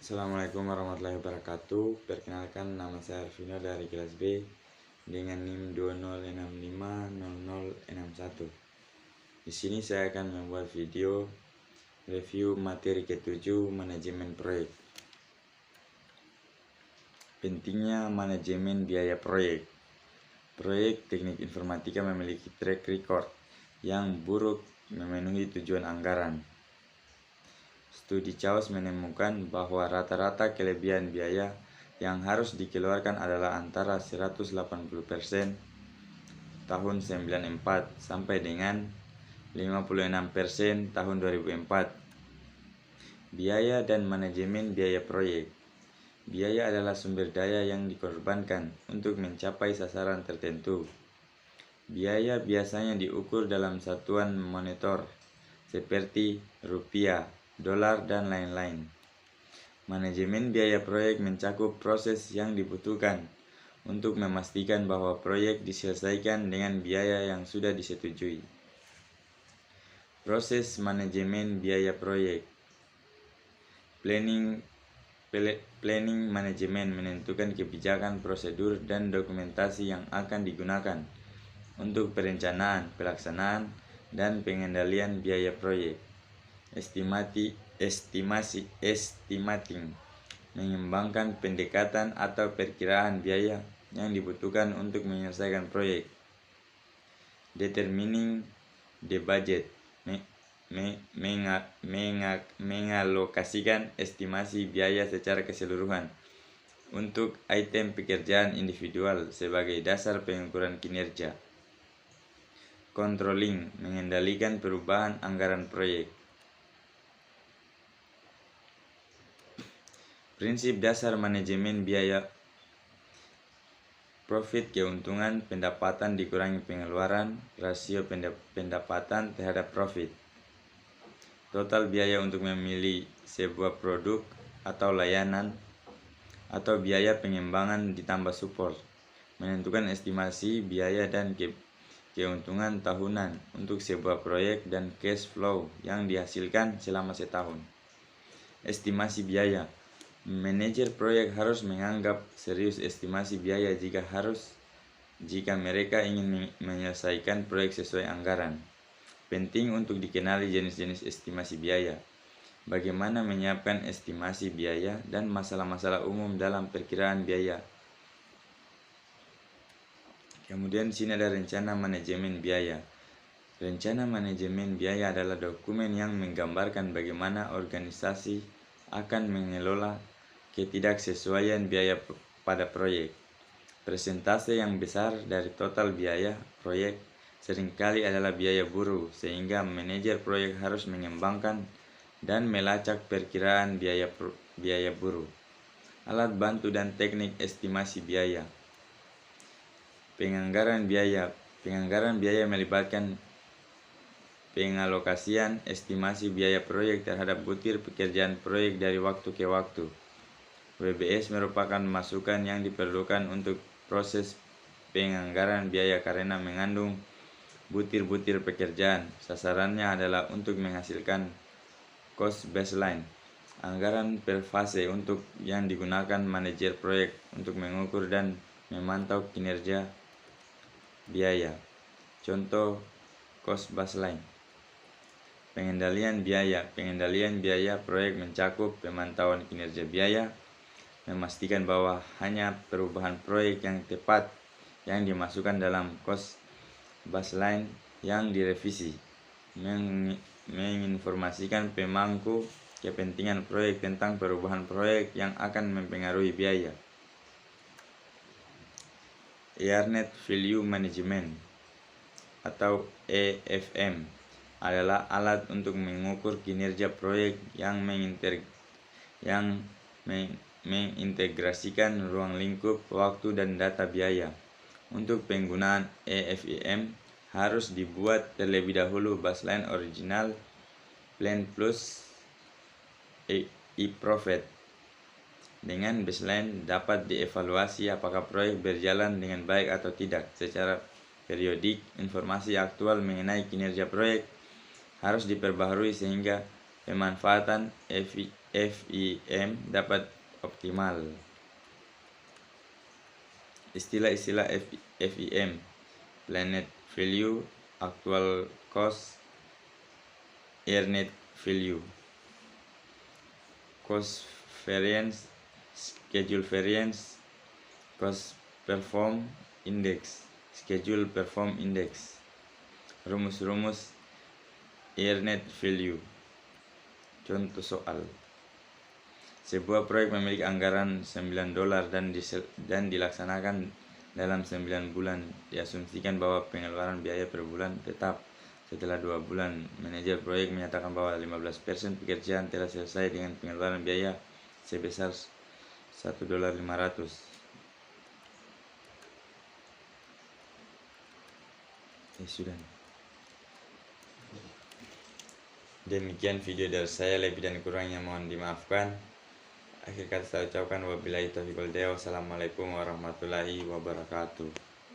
Assalamualaikum warahmatullahi wabarakatuh. Perkenalkan, nama saya Arvino dari kelas B dengan NIM 20650061. Di sini saya akan membuat video review materi ke-7 manajemen proyek. Pentingnya manajemen biaya proyek. Proyek teknik informatika memiliki track record yang buruk memenuhi tujuan anggaran. Studi Chaos menemukan bahwa rata-rata kelebihan biaya yang harus dikeluarkan adalah antara 180% tahun 94 sampai dengan 56% tahun 2004. Biaya dan manajemen biaya proyek. Biaya adalah sumber daya yang dikorbankan untuk mencapai sasaran tertentu. Biaya biasanya diukur dalam satuan moneter seperti rupiah, dolar, dan lain-lain. Manajemen biaya proyek mencakup proses yang dibutuhkan untuk memastikan bahwa proyek diselesaikan dengan biaya yang sudah disetujui. Proses manajemen biaya proyek. Planning manajemen menentukan kebijakan, prosedur, dan dokumentasi yang akan digunakan untuk perencanaan, pelaksanaan, dan pengendalian biaya proyek. Estimating mengembangkan pendekatan atau perkiraan biaya yang dibutuhkan untuk menyelesaikan proyek. Determining the budget mengalokasikan estimasi biaya secara keseluruhan untuk item pekerjaan individual sebagai dasar pengukuran kinerja. Controlling mengendalikan perubahan anggaran proyek. Prinsip dasar manajemen biaya: profit keuntungan, pendapatan dikurangi pengeluaran, rasio pendapatan terhadap profit. Total biaya untuk memilih sebuah produk atau layanan, atau biaya pengembangan ditambah support. Menentukan estimasi biaya dan keuntungan tahunan untuk sebuah proyek dan cash flow yang dihasilkan selama setahun. Estimasi biaya. Manajer proyek harus menganggap serius estimasi biaya jika mereka ingin menyelesaikan proyek sesuai anggaran. Penting untuk dikenali jenis-jenis estimasi biaya, bagaimana menyiapkan estimasi biaya, dan masalah-masalah umum dalam perkiraan biaya. Kemudian di sini ada rencana manajemen biaya. Rencana manajemen biaya adalah dokumen yang menggambarkan bagaimana organisasi akan mengelola ketidaksesuaian biaya pada proyek. Persentase yang besar dari total biaya proyek seringkali adalah biaya buruh, sehingga manajer proyek harus mengembangkan dan melacak perkiraan biaya buruh. Alat bantu dan teknik estimasi biaya. Penganggaran biaya. Penganggaran biaya melibatkan pengalokasian estimasi biaya proyek terhadap butir pekerjaan proyek dari waktu ke waktu. WBS merupakan masukan yang diperlukan untuk proses penganggaran biaya karena mengandung butir-butir pekerjaan. Sasarannya adalah untuk menghasilkan cost baseline, anggaran per fase yang digunakan manajer proyek untuk mengukur dan memantau kinerja biaya. Contoh cost baseline. Pengendalian biaya. Pengendalian biaya proyek mencakup pemantauan kinerja biaya, memastikan bahwa hanya perubahan proyek yang tepat yang dimasukkan dalam cost baseline yang direvisi, menginformasikan pemangku kepentingan proyek tentang perubahan proyek yang akan mempengaruhi biaya. Earned Value Management atau EVM adalah alat untuk mengukur kinerja proyek yang mengintegrasikan ruang lingkup, waktu, dan data biaya. Untuk penggunaan EVM harus dibuat terlebih dahulu baseline original plan plus e-profit. Dengan baseline dapat dievaluasi apakah proyek berjalan dengan baik atau tidak secara periodik. Informasi aktual mengenai kinerja proyek harus diperbaharui sehingga pemanfaatan FIM dapat optimal. Istilah-istilah FIM: Planet Value, Actual Cost, Earned Value, Cost Variance, Schedule Variance, Cost Perform Index, Schedule Perform Index. Rumus-rumus Earned Value. Contoh soal: sebuah proyek memiliki anggaran $9 dan dilaksanakan dalam 9 bulan. Diasumsikan bahwa pengeluaran biaya per bulan tetap. Setelah 2 bulan, manajer proyek menyatakan bahwa 15% pekerjaan telah selesai dengan pengeluaran biaya sebesar $1.500. Sudah. Demikian video dari saya, lebih dan kurangnya mohon dimaafkan. Akhir kata saya ucapkan wabillahi taufiq wal hidayah. Wassalamualaikum warahmatullahi wabarakatuh.